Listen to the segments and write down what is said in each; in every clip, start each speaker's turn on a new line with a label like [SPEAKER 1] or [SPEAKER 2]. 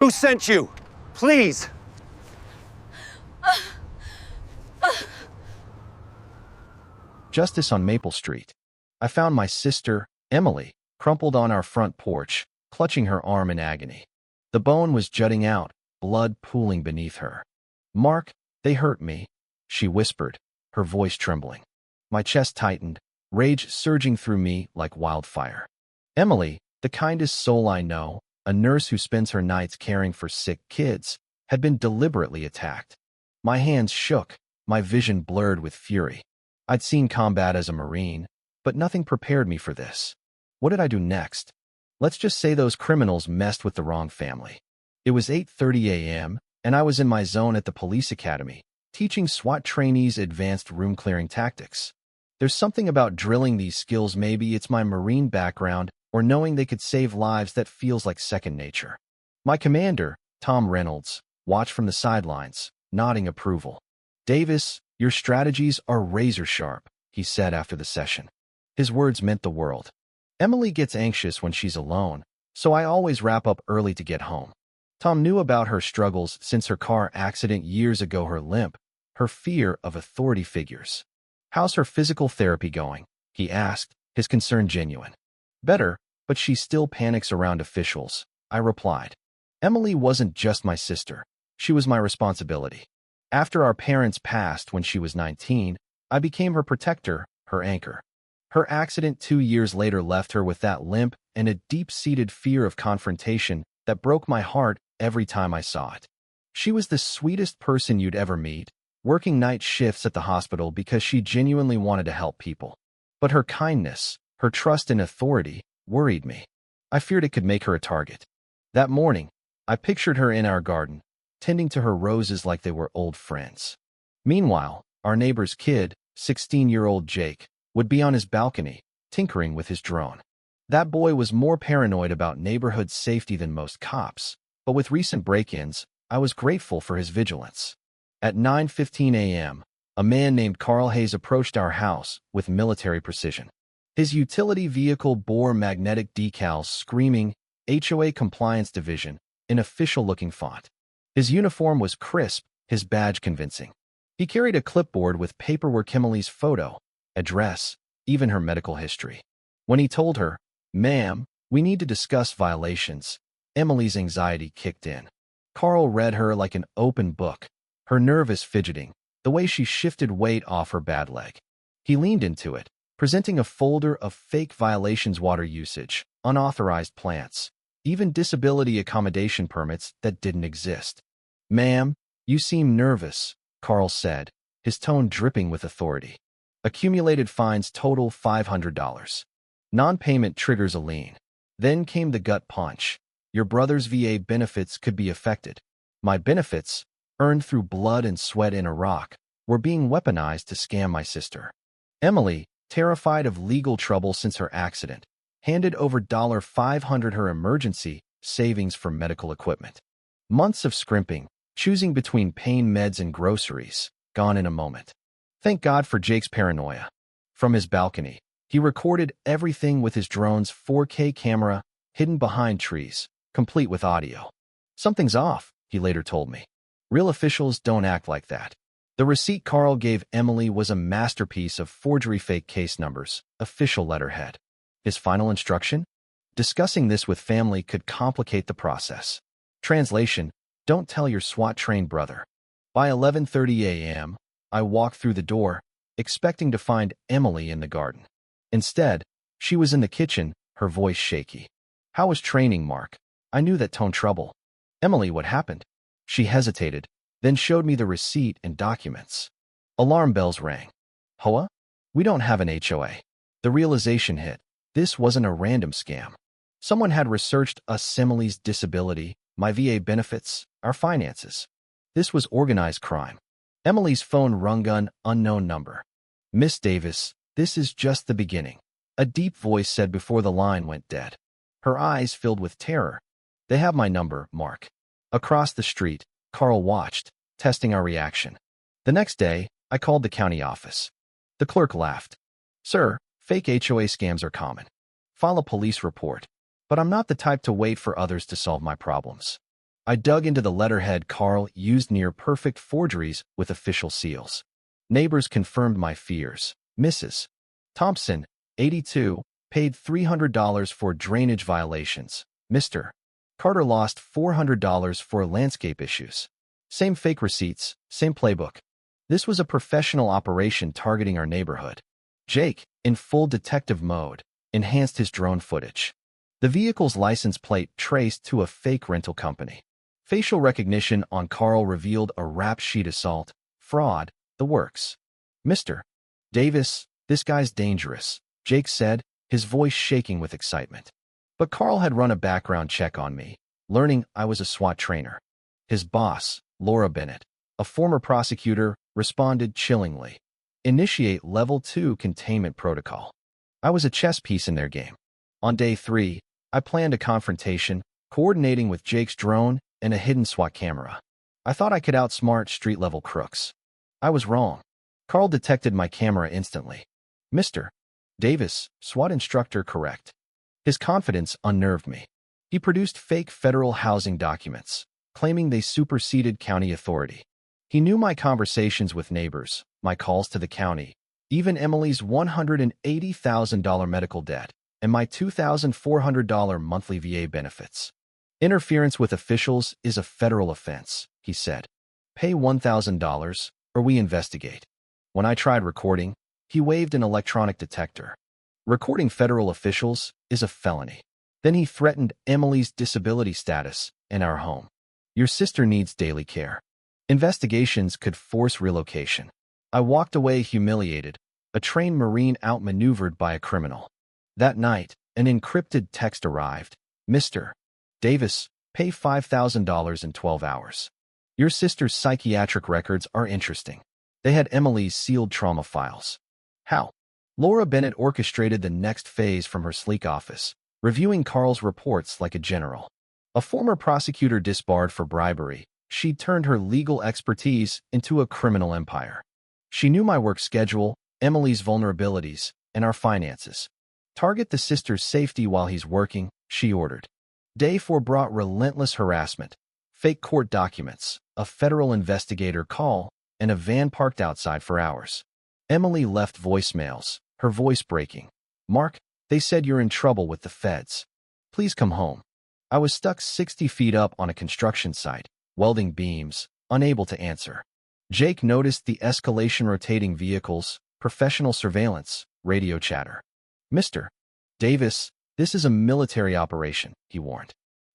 [SPEAKER 1] Who sent you? Please!
[SPEAKER 2] Justice on Maple Street. I found my sister, Emily, crumpled on our front porch, clutching her arm in agony. The bone was jutting out, blood pooling beneath her. "Mark, they hurt me," she whispered, her voice trembling. My chest tightened, rage surging through me like wildfire. Emily, the kindest soul I know, a nurse who spends her nights caring for sick kids, had been deliberately attacked. My hands shook, my vision blurred with fury. I'd seen combat as a Marine, but nothing prepared me for this. What did I do next? Let's just say those criminals messed with the wrong family. It was 8:30 a.m., and I was in my zone at the police academy, teaching SWAT trainees advanced room-clearing tactics. There's something about drilling these skills, maybe it's my Marine background, or knowing they could save lives, that feels like second nature. My commander, Tom Reynolds, watched from the sidelines, nodding approval. "Davis, your strategies are razor-sharp," he said after the session. His words meant the world. Emily gets anxious when she's alone, so I always wrap up early to get home. Tom knew about her struggles since her car accident years ago, her limp, her fear of authority figures. "How's her physical therapy going?" he asked, his concern genuine. "Better, but she still panics around officials," I replied. Emily wasn't just my sister. She was my responsibility. After our parents passed when she was 19, I became her protector, her anchor. Her accident 2 years later left her with that limp and a deep-seated fear of confrontation that broke my heart every time I saw it. She was the sweetest person you'd ever meet, working night shifts at the hospital because she genuinely wanted to help people. But her kindness, her trust in authority, worried me. I feared it could make her a target. That morning, I pictured her in our garden, tending to her roses like they were old friends. Meanwhile, our neighbor's kid, 16-year-old Jake, would be on his balcony, tinkering with his drone. That boy was more paranoid about neighborhood safety than most cops, but with recent break-ins, I was grateful for his vigilance. At 9:15 a.m., a man named Carl Hayes approached our house with military precision. His utility vehicle bore magnetic decals screaming HOA Compliance Division in official-looking font. His uniform was crisp, his badge convincing. He carried a clipboard with paperwork, Emily's photo, address, even her medical history. When he told her, "Ma'am, we need to discuss violations," Emily's anxiety kicked in. Carl read her like an open book, her nervous fidgeting, the way she shifted weight off her bad leg. He leaned into it, presenting a folder of fake violations: water usage, unauthorized plants, even disability accommodation permits that didn't exist. "Ma'am, you seem nervous," Carl said, his tone dripping with authority. "Accumulated fines total $500. Non-payment triggers a lien." Then came the gut punch. "Your brother's VA benefits could be affected." My benefits, earned through blood and sweat in Iraq, were being weaponized to scam my sister. Emily, terrified of legal trouble since her accident, handed over $500, her emergency savings for medical equipment. Months of scrimping, choosing between pain meds and groceries, gone in a moment. Thank God for Jake's paranoia. From his balcony, he recorded everything with his drone's 4K camera, hidden behind trees, complete with audio. "Something's off," he later told me. "Real officials don't act like that." The receipt Carl gave Emily was a masterpiece of forgery: fake case numbers, official letterhead. His final instruction? Discussing this with family could complicate the process. Translation: don't tell your SWAT-trained brother. By 11:30 a.m., I walked through the door, expecting to find Emily in the garden. Instead, she was in the kitchen, her voice shaky. "How was training, Mark?" I knew that tone trouble. "Emily, what happened?" She hesitated, then showed me the receipt and documents. Alarm bells rang. "HOA? We don't have an HOA." The realization hit. This wasn't a random scam. Someone had researched us: Emily's disability, my VA benefits, our finances. This was organized crime. Emily's phone rung, unknown number. "Miss Davis, this is just the beginning," a deep voice said before the line went dead. Her eyes filled with terror. "They have my number, Mark." Across the street, Carl watched, testing our reaction. The next day, I called the county office. The clerk laughed. "Sir, fake HOA scams are common. File a police report. But I'm not the type to wait for others to solve my problems." I dug into the letterhead Carl used near-perfect forgeries with official seals. Neighbors confirmed my fears. Mrs. Thompson, 82, paid $300 for drainage violations. Mr. Carter lost $400 for landscape issues. Same fake receipts, same playbook. This was a professional operation targeting our neighborhood. Jake, in full detective mode, enhanced his drone footage. The vehicle's license plate traced to a fake rental company. Facial recognition on Carl revealed a rap sheet assault, fraud, the works. Mr. Davis, this guy's dangerous, Jake said, his voice shaking with excitement. But Carl had run a background check on me, learning I was a SWAT trainer. His boss, Laura Bennett, a former prosecutor, responded chillingly. Initiate Level 2 containment protocol. I was a chess piece in their game. On day 3, I planned a confrontation, coordinating with Jake's drone and a hidden SWAT camera. I thought I could outsmart street-level crooks. I was wrong. Carl detected my camera instantly. Mr. Davis, SWAT instructor correct. His confidence unnerved me. He produced fake federal housing documents, claiming they superseded county authority. He knew my conversations with neighbors, my calls to the county, even Emily's $180,000 medical debt, and my $2,400 monthly VA benefits. Interference with officials is a federal offense, he said. Pay $1,000, or we investigate. When I tried recording, he waved an electronic detector. Recording federal officials is a felony. Then he threatened Emily's disability status in our home. Your sister needs daily care. Investigations could force relocation. I walked away humiliated, a trained Marine outmaneuvered by a criminal. That night, an encrypted text arrived. Mr. Davis, pay $5,000 in 12 hours. Your sister's psychiatric records are interesting. They had Emily's sealed trauma files. How? Laura Bennett orchestrated the next phase from her sleek office, reviewing Carl's reports like a general. A former prosecutor disbarred for bribery, she turned her legal expertise into a criminal empire. She knew my work schedule, Emily's vulnerabilities, and our finances. Target the sister's safety while he's working, she ordered. Day 4 brought relentless harassment, fake court documents, a federal investigator call, and a van parked outside for hours. Emily left voicemails, her voice breaking. Mark, they said you're in trouble with the feds. Please come home. I was stuck 60 feet up on a construction site, welding beams, unable to answer. Jake noticed the escalation rotating vehicles, professional surveillance, radio chatter. Mr. Davis, this is a military operation, he warned.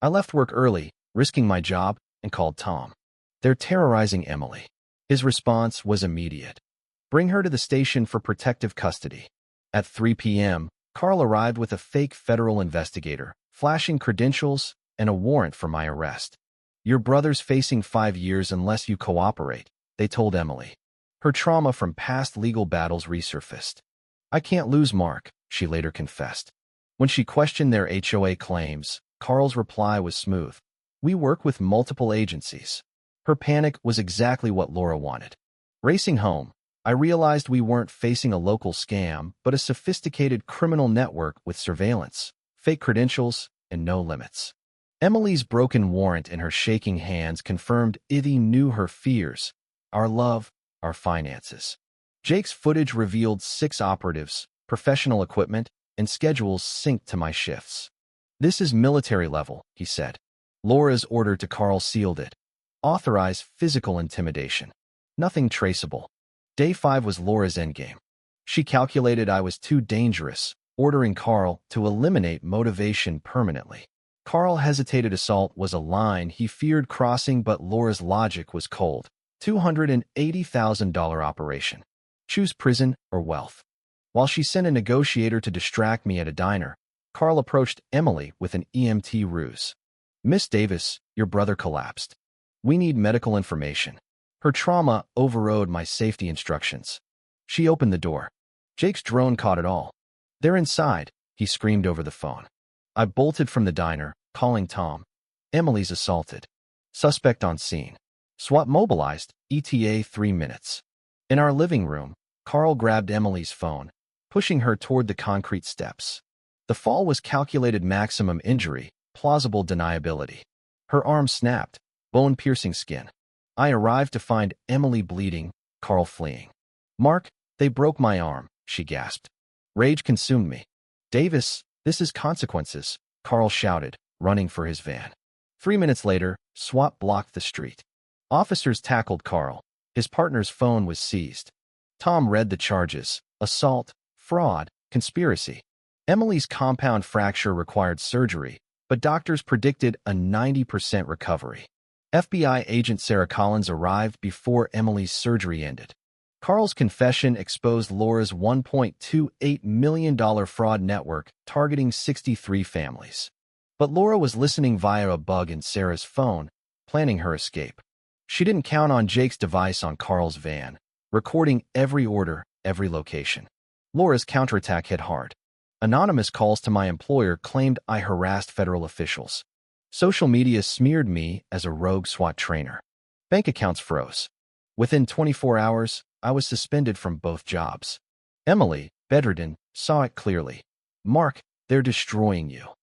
[SPEAKER 2] I left work early, risking my job, and called Tom. They're terrorizing Emily. His response was immediate. Bring her to the station for protective custody. At 3 p.m., Carl arrived with a fake federal investigator, flashing credentials and a warrant for my arrest. Your brother's facing 5 years unless you cooperate, they told Emily. Her trauma from past legal battles resurfaced. I can't lose Mark, she later confessed. When she questioned their HOA claims, Carl's reply was smooth. We work with multiple agencies. Her panic was exactly what Laura wanted. Racing home, I realized we weren't facing a local scam, but a sophisticated criminal network with surveillance, fake credentials, and no limits. Emily's broken warrant in her shaking hands confirmed Ivy knew her fears, our love, our finances. Jake's footage revealed 6 operatives, professional equipment, and schedules synced to my shifts. This is military level, he said. Laura's order to Carl sealed it. Authorize physical intimidation. Nothing traceable. Day 5 was Laura's endgame. She calculated I was too dangerous, ordering Carl to eliminate motivation permanently. Carl hesitated. Assault was a line he feared crossing, but Laura's logic was cold. $280,000 operation. Choose prison or wealth. While she sent a negotiator to distract me at a diner, Carl approached Emily with an EMT ruse. Miss Davis, your brother collapsed. We need medical information. Her trauma overrode my safety instructions. She opened the door. Jake's drone caught it all. They're inside, he screamed over the phone. I bolted from the diner, calling Tom. Emily's assaulted. Suspect on scene. SWAT mobilized, ETA 3 minutes. In our living room, Carl grabbed Emily's phone, pushing her toward the concrete steps. The fall was calculated maximum injury, plausible deniability. Her arm snapped, bone-piercing skin. I arrived to find Emily bleeding, Carl fleeing. "Mark, they broke my arm," she gasped. Rage consumed me. "Davis, this is consequences," Carl shouted, running for his van. 3 minutes later, SWAT blocked the street. Officers tackled Carl. His partner's phone was seized. Tom read the charges: assault, fraud, conspiracy. Emily's compound fracture required surgery, but doctors predicted a 90% recovery. FBI agent Sarah Collins arrived before Emily's surgery ended. Carl's confession exposed Laura's $1.28 million fraud network targeting 63 families. But Laura was listening via a bug in Sarah's phone, planning her escape. She didn't count on Jake's device on Carl's van, recording every order, every location. Laura's counterattack hit hard. Anonymous calls to my employer claimed I harassed federal officials. Social media smeared me as a rogue SWAT trainer. Bank accounts froze. Within 24 hours, I was suspended from both jobs. Emily, bedridden, saw it clearly. "Mark, they're destroying you."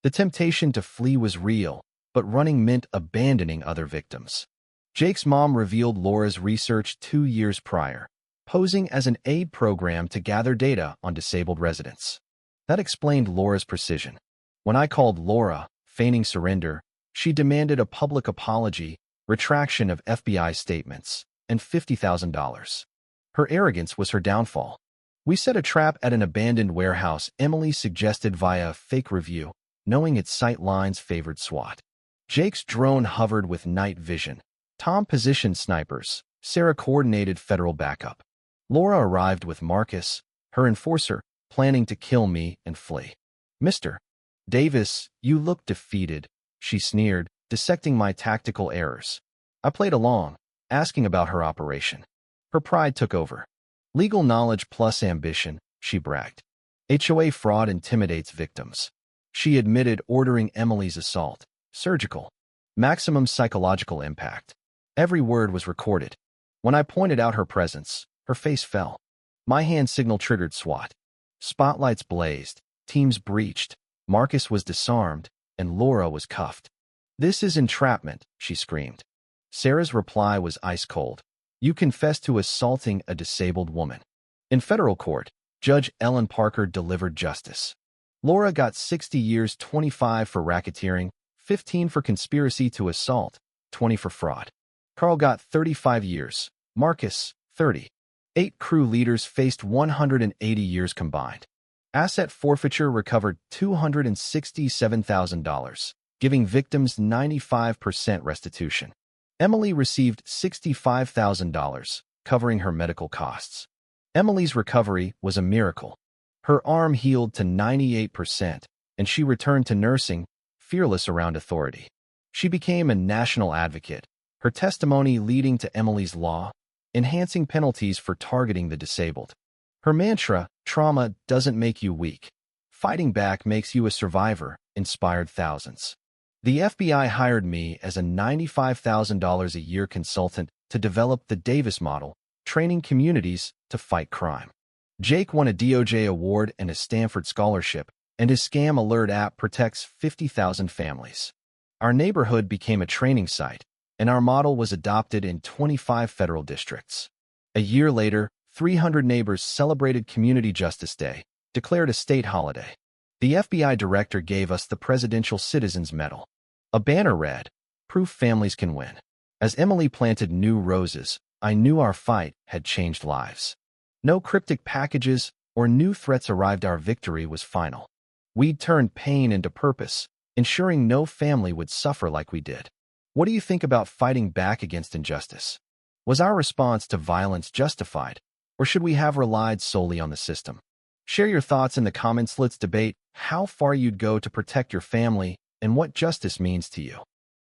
[SPEAKER 2] The temptation to flee was real, but running meant abandoning other victims. Jake's mom revealed Laura's research 2 years prior, posing as an aid program to gather data on disabled residents. That explained Laura's precision. When I called Laura, feigning surrender, she demanded a public apology, retraction of FBI statements, and $50,000. Her arrogance was her downfall. We set a trap at an abandoned warehouse Emily suggested via a fake review, knowing its sight lines favored SWAT. Jake's drone hovered with night vision. Tom positioned snipers. Sarah coordinated federal backup. Laura arrived with Marcus, her enforcer, planning to kill me and flee. "Mr. Davis, you look defeated," she sneered, dissecting my tactical errors. I played along, asking about her operation. Her pride took over. "Legal knowledge plus ambition," she bragged. "HOA fraud intimidates victims." She admitted ordering Emily's assault. Surgical. Maximum psychological impact. Every word was recorded. When I pointed out her presence, her face fell. My hand signal triggered SWAT. Spotlights blazed, teams breached, Marcus was disarmed, and Laura was cuffed. "This is entrapment," she screamed. Sarah's reply was ice cold. "You confessed to assaulting a disabled woman." In federal court, Judge Ellen Parker delivered justice. Laura got 60 years, 25 for racketeering, 15 for conspiracy to assault, 20 for fraud. Carl got 35 years, Marcus, 30. 8 crew leaders faced 180 years combined. Asset forfeiture recovered $267,000, giving victims 95% restitution. Emily received $65,000, covering her medical costs. Emily's recovery was a miracle. Her arm healed to 98%, and she returned to nursing, fearless around authority. She became a national advocate, her testimony leading to Emily's law, enhancing penalties for targeting the disabled. Her mantra, "Trauma doesn't make you weak. Fighting back makes you a survivor," inspired thousands. The FBI hired me as a $95,000 a year consultant to develop the Davis model, training communities to fight crime. Jake won a DOJ award and a Stanford scholarship, and his Scam Alert app protects 50,000 families. Our neighborhood became a training site, and our model was adopted in 25 federal districts. A year later, 300 neighbors celebrated Community Justice Day, declared a state holiday. The FBI director gave us the Presidential Citizens Medal. A banner read, "Proof families can win." As Emily planted new roses, I knew our fight had changed lives. No cryptic packages or new threats arrived. Our victory was final. We'd turned pain into purpose, ensuring no family would suffer like we did. What do you think about fighting back against injustice? Was our response to violence justified, or should we have relied solely on the system? Share your thoughts in the comments. Let's debate how far you'd go to protect your family and what justice means to you.